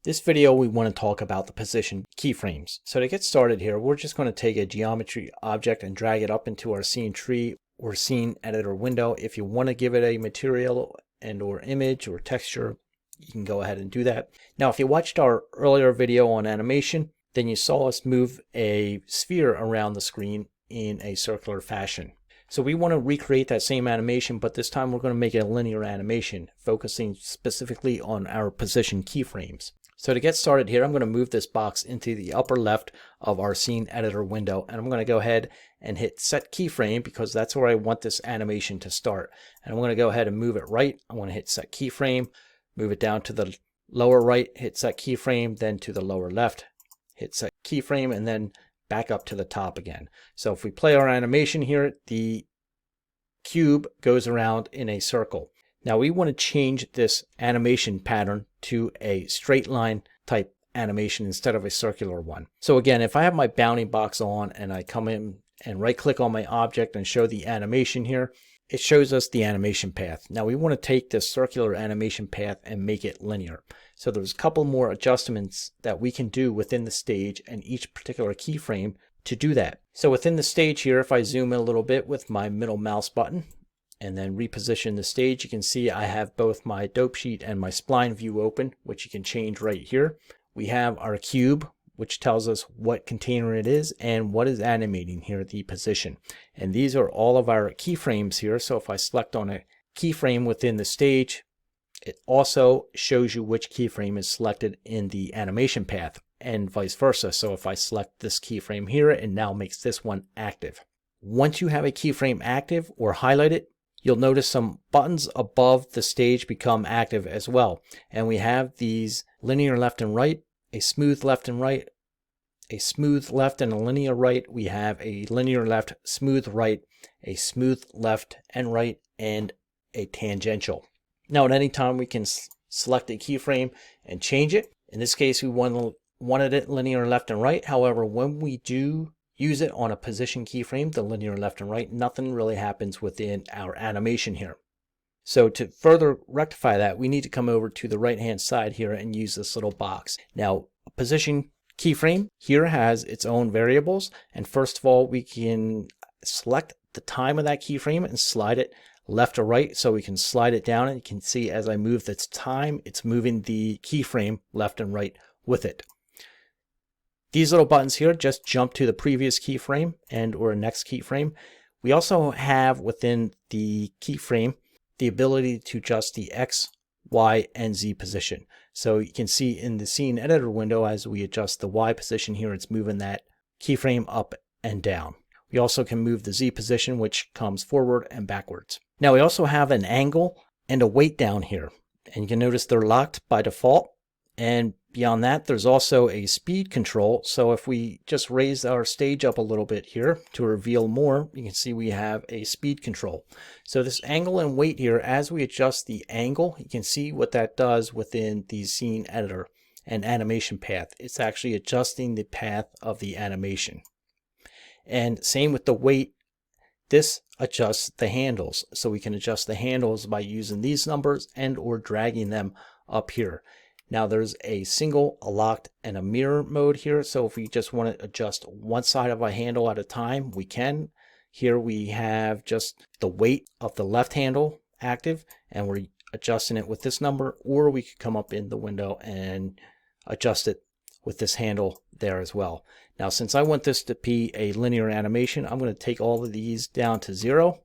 This video we want to talk about the position keyframes. So to get started here, we're just going to take a geometry object and drag it up into our scene tree or scene editor window. If you want to give it a material and or image or texture, you can go ahead and do that. Now if you watched our earlier video on animation, then you saw us move a sphere around the screen in a circular fashion. So we want to recreate that same animation, but this time we're going to make it a linear animation, focusing specifically on our position keyframes. So to get started here, I'm going to move this box into the upper left of our scene editor window, and I'm going to go ahead and hit set keyframe because that's where I want this animation to start. And I'm going to go ahead and move it right. I want to hit set keyframe, move it down to the lower right, hit set keyframe, then to the lower left, hit set keyframe, and then back up to the top again. So if we play our animation here, the cube goes around in a circle. Now we want to change this animation pattern to a straight line type animation instead of a circular one. So again, if I have my bounding box on and I come in and right click on my object and show the animation here, it shows us the animation path. Now we want to take this circular animation path and make it linear. So there's a couple more adjustments that we can do within the stage and each particular keyframe to do that. So within the stage here, if I zoom in a little bit with my middle mouse button and then reposition the stage, you can see I have both my dope sheet and my spline view open, which you can change right here. We have our cube, which tells us what container it is and what is animating here, the position. And these are all of our keyframes here. So if I select on a keyframe within the stage, it also shows you which keyframe is selected in the animation path and vice versa. So if I select this keyframe here, it now makes this one active. Once you have a keyframe active or highlighted, you'll notice some buttons above the stage become active as well. And we have these linear left and right, a smooth left and right, a smooth left and a linear right. We have a linear left, smooth right, a smooth left and right, and a tangential. Now at any time we can select a keyframe and change it. In this case we wanted it linear left and right. However, when we do use it on a position keyframe, the linear left and right, nothing really happens within our animation here. So to further rectify that, we need to come over to the right hand side here and use this little box. Now a position keyframe here has its own variables, and first of all we can select the time of that keyframe and slide it left or right. So we can slide it down and you can see as I move this time, it's moving the keyframe left and right with it. These little buttons here just jump to the previous keyframe and or next keyframe. We also have within the keyframe the ability to adjust the X, Y, and Z position. So you can see in the scene editor window as we adjust the Y position here, it's moving that keyframe up and down. We also can move the Z position, which comes forward and backwards. Now we also have an angle and a weight down here, and you can notice they're locked by default. And beyond that, there's also a speed control. So if we just raise our stage up a little bit here to reveal more, you can see we have a speed control. So this angle and weight here, as we adjust the angle, you can see what that does within the scene editor and animation path. It's actually adjusting the path of the animation. And same with the weight, this adjusts the handles. So we can adjust the handles by using these numbers and or dragging them up here. Now there's a single, a locked, and a mirror mode here. So if we just want to adjust one side of a handle at a time, we can. Here we have just the weight of the left handle active, and we're adjusting it with this number, or we could come up in the window and adjust it with this handle there as well. Now since I want this to be a linear animation, I'm going to take all of these down to 0,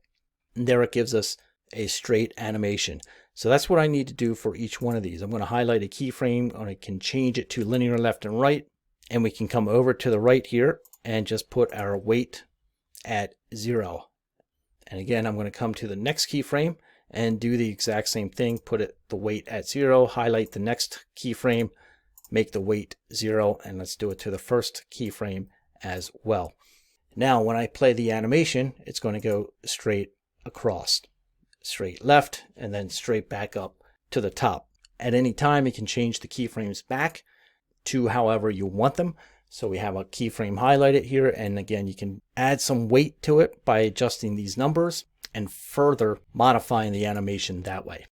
and there it gives us a straight animation. So that's what I need to do for each one of these. I'm going to highlight a keyframe and I can change it to linear left and right, and we can come over to the right here and just put our weight at 0. And again, I'm going to come to the next keyframe and do the exact same thing, put the weight at 0, highlight the next keyframe, make the weight 0, and let's do it to the first keyframe as well. Now when I play the animation, it's going to go straight across, straight left, and then straight back up to the top. At any time you can change the keyframes back to however you want them. So we have a keyframe highlighted here, and again you can add some weight to it by adjusting these numbers and further modifying the animation that way.